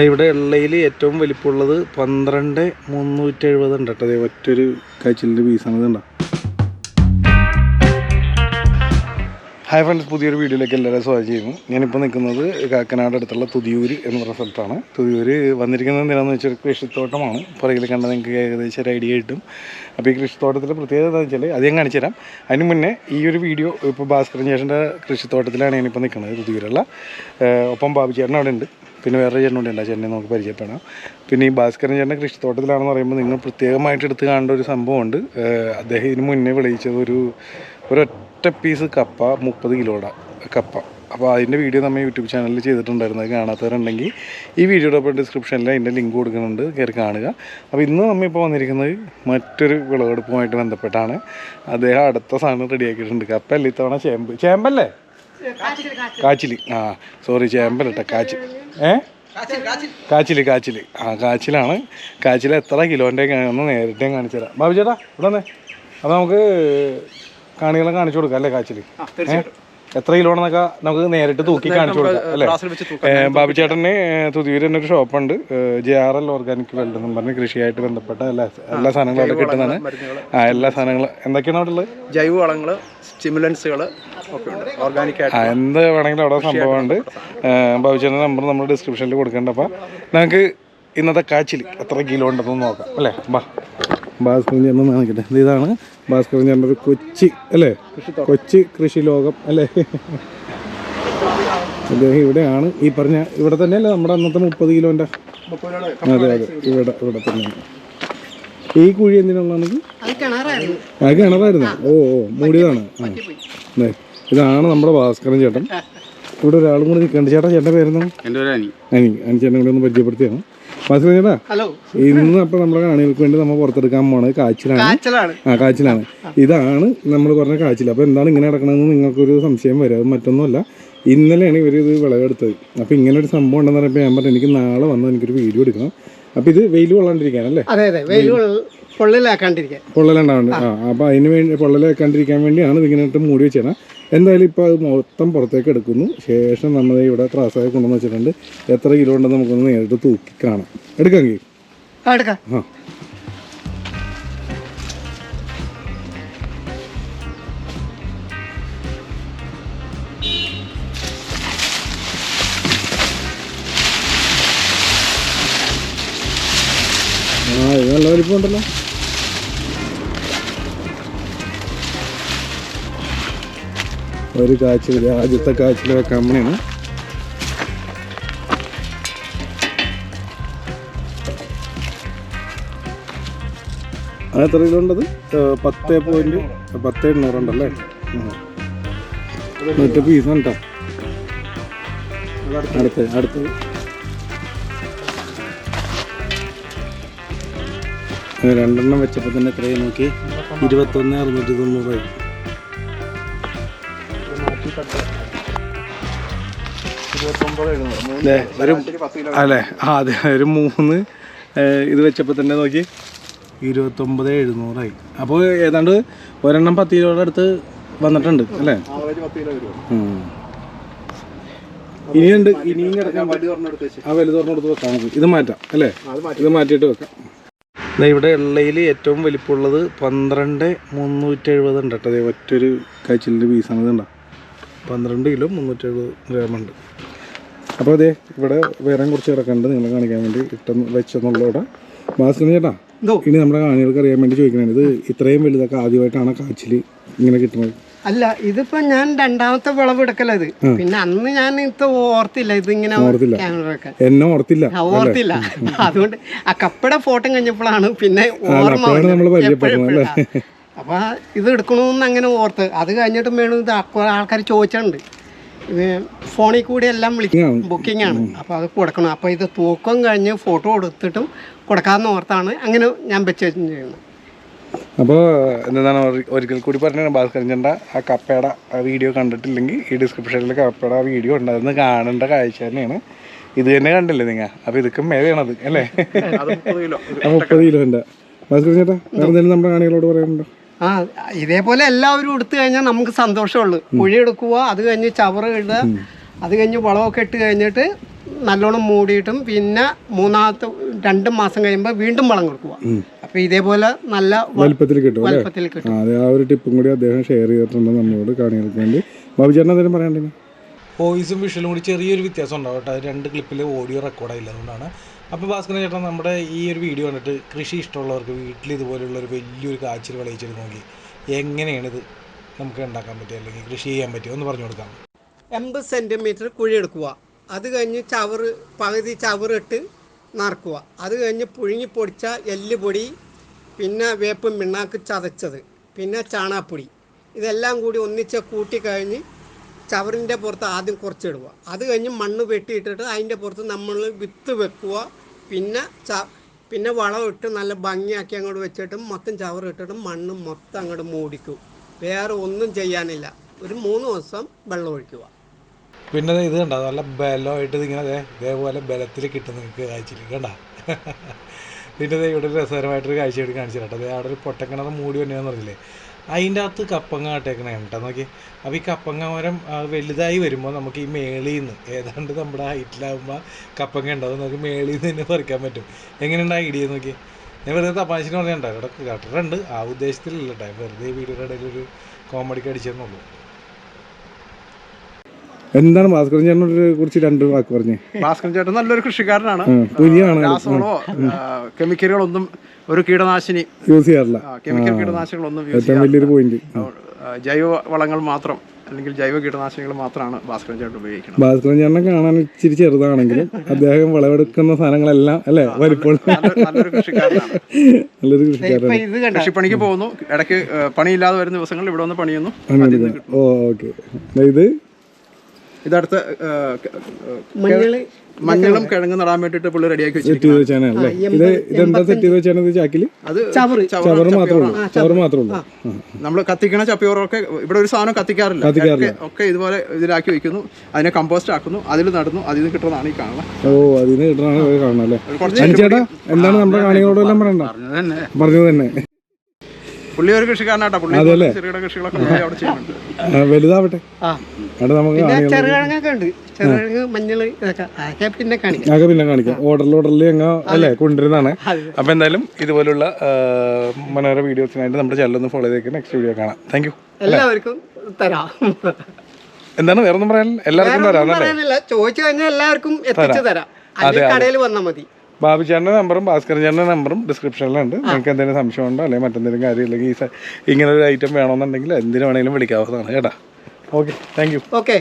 ഇവിടെ ഉള്ളതിൽ ഏറ്റവും വലിപ്പമുള്ളത് 12,370 ഉണ്ട് കേട്ടോ. അതേ ഒറ്റൊരു കാച്ചിലിൻ്റെ പീസാണ്. ഇതുണ്ടോ? ഹായ് ഫ്രണ്ട്സ്, പുതിയൊരു വീഡിയോയിലേക്ക് എല്ലാവരും സ്വാഗതം ചെയ്യുന്നു. ഞാനിപ്പോൾ നിൽക്കുന്നത് കാക്കനാട് അടുത്തുള്ള തുതിയൂര് എന്ന് പറയുന്ന സ്ഥലത്താണ്. തുതിയൂര് വന്നിരിക്കുന്നത് എന്തിനാണെന്ന് വെച്ചാൽ കൃഷിത്തോട്ടമാണ്. പുറകിൽ കണ്ടാൽ നിങ്ങൾക്ക് ഏകദേശം ഒരു ഐഡിയ കിട്ടും. അപ്പോൾ ഈ കൃഷിത്തോട്ടത്തിൻ്റെ പ്രത്യേകത എന്താണെന്ന് വെച്ചാൽ അത് ഞാൻ കാണിച്ചു തരാം. അതിന് മുന്നേ ഈ ഒരു വീഡിയോ ഇപ്പോൾ ഭാസ്കരൻ ചേട്ടൻ്റെ കൃഷിത്തോട്ടത്തിലാണ് ഞാനിപ്പോൾ നിൽക്കുന്നത്, തുതിയൂരുള്ള. ഒപ്പം ബാബു ചേട്ടൻ അവിടെ ഉണ്ട്, പിന്നെ വേറെ ചേട്ടനുണ്ട്. എല്ലാ ചേട്ടനെ നമുക്ക് പരിചയപ്പെടാം. പിന്നെ ഈ ഭാസ്കരൻ ചേട്ടൻ്റെ കൃഷിത്തോട്ടത്തിലാണെന്ന് പറയുമ്പോൾ നിങ്ങൾ പ്രത്യേകമായിട്ട് എടുത്ത് കാണേണ്ട ഒരു സംഭവമുണ്ട്. അദ്ദേഹം ഇതിന് മുന്നേ വിളയിച്ചത് ഒരൊറ്റ പീസ് കപ്പ, 30 കിലോയുടെ കപ്പ. അപ്പോൾ അതിൻ്റെ വീഡിയോ നമ്മൾ യൂട്യൂബ് ചാനലിൽ ചെയ്തിട്ടുണ്ടായിരുന്നു. അത് കാണാത്തവരുണ്ടെങ്കിൽ ഈ വീഡിയോയുടെ ഒപ്പം ഡിസ്ക്രിപ്ഷനിൽ അതിൻ്റെ ലിങ്ക് കൊടുക്കുന്നുണ്ട്, കയറി കാണുക. അപ്പോൾ ഇന്ന് നമ്മളിപ്പോൾ വന്നിരിക്കുന്നത് മറ്റൊരു വിളവെടുപ്പുമായിട്ട് ബന്ധപ്പെട്ടാണ്. അദ്ദേഹം അടുത്ത സാധനം റെഡിയാക്കിയിട്ടുണ്ട്. കപ്പല്ല, ഇത്തവണ ചേമ്പല്ലേ? കാച്ചിൽ. സോറി, ചേമ്പല്ല കേട്ടോ, കാച്ചിൽ. കാച്ചിലാണ്. കാച്ചിൽ എത്ര കിലോൻ്റെ ഒന്ന് നേരിട്ടേ കാണിച്ചു തരാം. ബാബു ചേട്ടാ ഇവിടെ വന്നേ. അപ്പോൾ നമുക്ക് കാണികളെ കാണിച്ചു കൊടുക്കാം അല്ലേ? കാച്ചിൽ എത്ര കിലോണെന്നൊക്കെ നമുക്ക് നേരിട്ട് തൂക്കി കാണിച്ചു കൊടുക്കാം അല്ലേ? ബാബു ചേട്ടന് തുതിയൂര് തന്നെ ഒരു ഷോപ്പുണ്ട്, JRL ഓർഗാനിക് വേൾഡ് എന്നും പറഞ്ഞ് കൃഷിയായിട്ട് ബന്ധപ്പെട്ട എല്ലാ സാധനങ്ങളും അവിടെ കിട്ടുന്നതാണ്. എല്ലാ സാധനങ്ങളും എന്തൊക്കെയാണ് അവിടെ ഉള്ളത്? ജൈവവളങ്ങൾ, സ്റ്റിമുലൻസുകൾ, ഓർഗാനിക് എന്ത് വേണമെങ്കിലും അവിടെ സംഭവമുണ്ട്. ബാബു ചേട്ടൻ്റെ നമ്പർ നമ്മൾ ഡിസ്ക്രിപ്ഷനിൽ കൊടുക്കേണ്ട. അപ്പോൾ നമുക്ക് ഇന്നത്തെ കാച്ചിൽ എത്ര കിലോ ഉണ്ടെന്ന് നോക്കാം അല്ലേ? ഭാസ്കരൻ ചേട്ടൻ കാണിക്കട്ടെ. ഇതാണ് ഭാസ്കരൻ ചേട്ടൻ്റെ ഒരു കൊച്ചി കൃഷി ലോകം അല്ലേ? അദ്ദേഹം ഇവിടെയാണ് ഈ പറഞ്ഞ, ഇവിടെ തന്നെയല്ലേ നമ്മുടെ അന്നത്തെ 30 കിലോൻ്റെ? അതെ, ഇവിടെ തന്നെയാണ്. ഈ കുഴി എന്തിനുള്ളതാണെങ്കിൽ അത് കിണറായിരുന്നു. ഓ മൂടിയതാണ്. ഇതാണ് നമ്മുടെ ഭാസ്കരൻ ചേട്ടൻ. ഇവിടെ ഒരാളും കൂടി നിൽക്കണ്ട. ചേട്ടൻ്റെ പേരെന്താണ്? അനി ചേട്ടനെ കൂടി ഒന്ന് പരിചയപ്പെടുത്തിയാണ്. ഭാസ്കരൻ ചേട്ടാ, ഇന്ന് അപ്പം നമ്മളെ കാണികൾക്ക് വേണ്ടി നമ്മൾ പുറത്തെടുക്കാൻ പോണത് കാച്ചിലാണ്. ഇതാണ് നമ്മൾ പറഞ്ഞ കാച്ചിൽ. അപ്പോൾ എന്താണ് ഇങ്ങനെ കിടക്കണമെന്ന് നിങ്ങൾക്കൊരു സംശയം വരും. അത് മറ്റൊന്നുമല്ല, ഇന്നലെയാണ് ഇവർ ഇത് വിളവെടുത്തത്. അപ്പോൾ ഇങ്ങനെ ഒരു സംഭവം ഉണ്ടെന്ന് പറയുമ്പോൾ ഞാൻ പറഞ്ഞു എനിക്ക് നാളെ വന്ന് എനിക്കൊരു വീഡിയോ എടുക്കണം. അപ്പോൾ ഇത് വെയിൽ കൊള്ളാണ്ടിരിക്കാനല്ലേ? പൊള്ളലുണ്ടാവുന്നുണ്ട്. അപ്പോൾ അതിന് വേണ്ടി പൊള്ളലേക്കാണ്ടിരിക്കാൻ വേണ്ടിയാണ് ഇതിങ്ങനെ ഇട്ട് മൂടി വെച്ചാൽ. എന്തായാലും ഇപ്പോൾ അത് മൊത്തം പുറത്തേക്ക് എടുക്കുന്നു. ശേഷം നമ്മൾ ഇവിടെ ത്രാസായി കൊണ്ടുവന്ന് വെച്ചിട്ടുണ്ട്. എത്ര കിലോ ഉണ്ടെന്ന് നമുക്കൊന്ന് നേരിട്ട് തൂക്കി കാണാം. എടുക്കാമെങ്കിൽ ഇത് നല്ല വലിപ്പമുണ്ടല്ലോ. ഒരു കാച്ചിൽ, ആദ്യത്തെ കാച്ചിൽ വെക്കാൻ വേണ്ടിയാണ്. അത് എത്ര കിലോ ഉണ്ടത്? 10.800 ഉണ്ടല്ലേ? മറ്റേ പീസാണ് കേട്ടോ. അടുത്തത് രണ്ടെണ്ണം വെച്ചപ്പോൾ തന്നെ എത്രയും നോക്കി, 21,690 അല്ലേ? അതെ, ഒരു 3 ഇത് വെച്ചപ്പോൾ തന്നെ നോക്കി 29,700. അപ്പോൾ ഏതാണ്ട് ഒരെണ്ണം 10 കിലോയുടെ അടുത്ത് വന്നിട്ടുണ്ട് അല്ലേ? ഇനിയുണ്ട്, ഇനിയും കിടക്കാൻ. ആ വലുത് തുറന്നെടുത്ത് വെക്കാം നമുക്ക്. ഇത് മാറ്റാം അല്ലേ? ഇത് മാറ്റിയിട്ട് വെക്കാം. ഇവിടെ ഉള്ളതിൽ ഏറ്റവും വലിപ്പമുള്ളത് 12,370 ഉണ്ട് കേട്ടോ. അതേ ഒറ്റൊരു കാച്ചിലിൻ്റെ പീസാണ്. ഇതുണ്ടോ? 12 കിലോ 370 ഗ്രാമുണ്ട്. അപ്പോൾ അതെ, ഇവിടെ വേറെ കുറച്ച് കിടക്കുന്നുണ്ട് നിങ്ങളെ കാണിക്കാൻ വേണ്ടി വെച്ചെന്നുള്ളവിടെ. ഭാസ്കരൻ ചേട്ടാ, ഇനി നമ്മുടെ കാണികൾക്ക് അറിയാൻ വേണ്ടി ചോദിക്കണേ, ഇത് ഇത്രയും വലുതൊക്കെ ആദ്യമായിട്ടാണ് കാച്ചിൽ ഇങ്ങനെ കിട്ടുന്നത്? അല്ല, ഇതിപ്പോ ഞാൻ രണ്ടാമത്തെ വിളവെടുക്കലത്. പിന്നെ അന്ന് ഞാൻ ഇത് ഓർത്തില്ല, ഇതിങ്ങനെ എന്നെ ഓർത്തില്ല. അതുകൊണ്ട് ആ കപ്പയുടെ ഫോട്ടോ കഴിഞ്ഞപ്പോഴാണ് പിന്നെ ഓർമ്മ. അപ്പൊ ഇത് എടുക്കണമെന്ന് അങ്ങനെ ഓർത്ത്. അത് കഴിഞ്ഞിട്ടും വേണം, ഇത് ആൾക്കാർ ചോദിച്ചിട്ടുണ്ട്. ഇത് ഫോണിൽ കൂടി എല്ലാം ബുക്കിംഗ് ആണ്. അപ്പോൾ അത് കൊടുക്കണം. അപ്പോൾ ഇത് തൂക്കം കഴിഞ്ഞ് ഫോട്ടോ കൊടുത്തിട്ടും കൊടുക്കാമെന്ന് ഓർത്താണ് അങ്ങനെ ഞാൻ വെച്ച് ചെയ്യുന്നത്. അപ്പോൾ എന്താണ് ഒരിക്കൽ കൂടി പറഞ്ഞ ഭാസ്കരൻ ചേട്ടൻ്റെ ആ കപ്പയുടെ വീഡിയോ കണ്ടിട്ടില്ലെങ്കിൽ ഈ ഡിസ്ക്രിപ്ഷനിൽ കപ്പയുടെ വീഡിയോ ഉണ്ടായിരുന്നു, കാണേണ്ട കാഴ്ച തന്നെയാണ്. ഇത് തന്നെ കണ്ടില്ലേ നിങ്ങൾ? അപ്പോൾ ഇതൊക്കെ മേലെയാണത് അല്ലേ? 30 കിലോ ഉണ്ട്. ഭാസ്കരൻ ചേട്ടാ, വേറെ എന്തെങ്കിലും നമ്മുടെ കാണികളോട് പറയാനുണ്ടോ? ഇതേപോലെ എല്ലാവരും എടുത്തു കഴിഞ്ഞാൽ നമുക്ക് സന്തോഷമുള്ളൂ. കുഴി എടുക്കുക, അത് കഴിഞ്ഞ് ചവറ് ഇടുക, അത് കഴിഞ്ഞ് വളമൊക്കെ ഇട്ട് കഴിഞ്ഞിട്ട് നല്ലോണം മൂടിയിട്ടും പിന്നെ 2 മാസം കഴിയുമ്പോൾ വീണ്ടും വളം കൊടുക്കുക. അപ്പോൾ ഇതേപോലെ നല്ല വലുപ്പത്തിൽ കിട്ടും വലുപ്പത്തിൽ കിട്ടും. അതെ, ആ ഒരു ടിപ്പും കൂടി അദ്ദേഹം ഷെയർ ചെയ്തിട്ടുണ്ട് നമ്മളോട് കാണികൾക്ക് വേണ്ടി. ബാബുചേട്ടൻ എന്തെങ്കിലും പറയാണ്ടിന്? വോയിസും വിഷ്വലും കൂടി ചെറിയൊരു വ്യത്യാസം ഉണ്ടാവും കേട്ടോ. 2 ക്ലിപ്പിൽ ഓഡിയോ റെക്കോർഡായില്ല, അതുകൊണ്ടാണ്. അപ്പോൾ ഭാസ്കരൻ ചേട്ടൻ നമ്മുടെ ഈ ഒരു വീഡിയോ കണ്ടിട്ട് കൃഷി ഇഷ്ടമുള്ളവർക്ക് വീട്ടിൽ ഇതുപോലുള്ളൊരു വലിയൊരു കാച്ചിൽ വിളയിച്ചെടുത്ത് നോക്കി എങ്ങനെയാണിത് നമുക്ക് ഉണ്ടാക്കാൻ പറ്റുക, അല്ലെങ്കിൽ കൃഷി ചെയ്യാൻ പറ്റുമോ എന്ന് പറഞ്ഞു കൊടുക്കാം. 80 സെൻറ്റിമീറ്റർ കുഴി എടുക്കുക. അത് കഴിഞ്ഞ് പകുതി ചവറിട്ട് നറുക്കുക. അത് കഴിഞ്ഞ് പുഴുങ്ങി പൊടിച്ച എല്ലുപൊടി, പിന്നെ വേപ്പും പിണ്ണാക്ക് ചതച്ചത്, പിന്നെ ചാണകപ്പൊടി, ഇതെല്ലാം കൂടി ഒന്നിച്ച് കൂട്ടി കഴിഞ്ഞ് ചവറിൻ്റെ പുറത്ത് ആദ്യം കുറച്ചിടുക. അത് കഴിഞ്ഞ് മണ്ണ് വെട്ടിയിട്ടിട്ട് അതിൻ്റെ പുറത്ത് നമ്മൾ വിത്ത് വെക്കുക. പിന്നെ വളം ഇട്ട് നല്ല ഭംഗിയാക്കി അങ്ങോട്ട് വെച്ചിട്ടും മൊത്തം ചവറിട്ടിട്ടും മണ്ണ് മൊത്തം അങ്ങോട്ട് മൂടിക്കും. വേറെ ഒന്നും ചെയ്യാനില്ല. ഒരു 3 ദിവസം വെള്ളം ഒഴിക്കുക. പിന്നെ ഇത് കണ്ട നല്ല ബലമായിട്ട് ഇതിങ്ങനെ ഇതേപോലെ ബലത്തിൽ കിട്ടും നിങ്ങൾക്ക് കാഴ്ചയിൽ കണ്ട. പിന്നെ ഇവിടെ ഒരു രസകരമായിട്ടൊരു കാഴ്ചയായിട്ട് കാണിച്ചു കേട്ടോ. അതേ അവിടെ ഒരു പൊട്ടക്കിണർ മൂടി വന്നെയാന്ന് പറഞ്ഞില്ലേ, അതിൻ്റെ അകത്ത് കപ്പങ്ങ ആട്ടേക്കണേ കേട്ടോ നോക്കി. അപ്പോൾ ഈ കപ്പങ്ങ മരം വലുതായി വരുമ്പോൾ നമുക്ക് ഈ മേളിൽ നിന്ന് ഏതാണ്ട് നമ്മുടെ ഹൈറ്റിലാകുമ്പോൾ കപ്പങ്ങ ഉണ്ടാവും, നമുക്ക് മേളിൽ നിന്ന് തന്നെ പറിക്കാൻ പറ്റും. എങ്ങനെയുണ്ട് ഐഡിയ നോക്കി. ഞാൻ വെറുതെ തമാശന് പറഞ്ഞിട്ടുണ്ടോ, ഇവിടെ കട്ടിട്ടുണ്ട്, ആ ഉദ്ദേശത്തിലല്ല കേട്ടോ, വെറുതെ വീഡിയോയുടെ ഇടയിൽ ഒരു കോമഡിക്ക് അടിച്ചെന്നുള്ളൂ. എന്താണ് ഭാസ്കരൻ ചേട്ടനെ കുറിച്ച് 2 വാക്ക് പറഞ്ഞേ? ഭാസ്കരൻ ചേട്ടൻ നല്ലൊരു കൃഷിക്കാരനാണ്. പുലിയാണ്, രാസവളോ കെമിക്കലുകളൊന്നും ഒരു കീടനാശിനി യൂസ് ചെയ്യാറില്ല. കെമിക്കൽ കീടനാശിനികളൊന്നും യൂസ് ഏറ്റവും വലിയൊരു പോയിന്റ്. ജൈവ വളങ്ങൾ മാത്രം അല്ലെങ്കിൽ ജൈവ കീടനാശിനികൾ മാത്രമാണ് ഭാസ്കരൻ ചേട്ടൻ ഉപയോഗിക്കുന്നത്. ഭാസ്കരൻ ചേട്ടനെ കാണാൻ ഇച്ചിരി ചെറുതാണെങ്കിലും അദ്ദേഹം വിളവെടുക്കുന്ന സാധനങ്ങളെല്ലാം അല്ലേ വലിപ്പോൾ നല്ലൊരു കൃഷിക്കാരനാണ്. നല്ലൊരു കൃഷിക്കാരനാണ്. കൃഷിപ്പണിക്ക് പോകുന്നു, ഇടയ്ക്ക് പണിയില്ലാതെ വരുന്ന ദിവസങ്ങളിൽ ഇവിടെ വന്ന് പണിയുന്നു. ഓക്കെ. ഇത് ഇതടുത്ത് മഞ്ഞളും കിഴങ്ങ് നടാൻ വേണ്ടിട്ട് പുള്ളി റെഡിയാക്കി വെച്ചിരിക്കുകയാണ്. ഇതെന്താ സെറ്റ് ചെയ്ത് വെച്ചാണ്? ചാക്കില് അത് ചവറ് മാത്രമേ ഉള്ളൂ. നമ്മൾ കത്തിക്കണ ചപ്പിയോറൊക്കെ ഇവിടെ ഒരു സാധനം കത്തിക്കാറില്ല, ഒക്കെ ഇതുപോലെ ഇതിലാക്കി വെക്കുന്നു, അതിനെ കമ്പോസ്റ്റ് ആക്കുന്നു, അതിൽ നടുന്നു, അതിൽ നിന്ന് കിട്ടുന്നതാണ് ഈ കാണുന്നത്. ഓ, അതിൽ നിന്ന് കിട്ടുന്നതാണ് കാണുന്നത് അല്ലേ? ചേട്ടാ എന്താണ് നമ്മുടെ കാണികളോടെല്ലാം പറയണ്ട? പറഞ്ഞു തന്നെ. പുള്ളി ഒരു കൃഷിക്കാരനാട്ടോ. പുള്ളി ചെറുകിട കൃഷികളൊക്കെ അവിടെ ചെയ്യുന്നുണ്ട്. വലുതാവട്ടെ. പിന്നെ ചെറുകിഴങ്ങൊക്കെ ഉണ്ട്, ചെറുകിഴങ്ങ്, മഞ്ഞൾ, ഇതൊക്കെ പിന്നെ കാണിക്കാം. ഓർഡറിൽ അങ്ങ് അല്ലേ കൊണ്ടുവരുന്നതാണ്. അപ്പൊ എന്തായാലും ഇതുപോലുള്ള മനോഹര വീഡിയോസിനായിട്ട് നമ്മുടെ ചാനലൊന്ന് ഫോളോ ചെയ്തേക്ക്. നെക്സ്റ്റ് വീഡിയോ കാണാം. Thank you. എല്ലാവർക്കും തരാം. എന്താണ് വേറെ ഒന്നും പറയാൻ? എല്ലാവർക്കും പറയാനില്ല, ചോദിച്ചു കഴിഞ്ഞാൽ എല്ലാവർക്കും എത്തിച്ചു തരാം. കടയിൽ വന്നാൽ മതി. ബാബുചാറിൻ്റെ നമ്പറും ഭാസ്കരൻ ചേട്ടൻ്റെ നമ്പറും ഡിസ്ക്രിപ്ഷനിലുണ്ട്. നിങ്ങൾക്ക് എന്തെങ്കിലും സംശയമുണ്ടോ അല്ലെങ്കിൽ മറ്റെന്തെങ്കിലും കാര്യം ഇല്ലെങ്കിൽ ഇങ്ങനെ ഒരു ഐറ്റം വേണമെന്നുണ്ടെങ്കിൽ എന്തിനു വേണമെങ്കിലും വിളിക്കാവുന്നതാണ് കേട്ടോ. Okay, thank you. ഓക്കെ.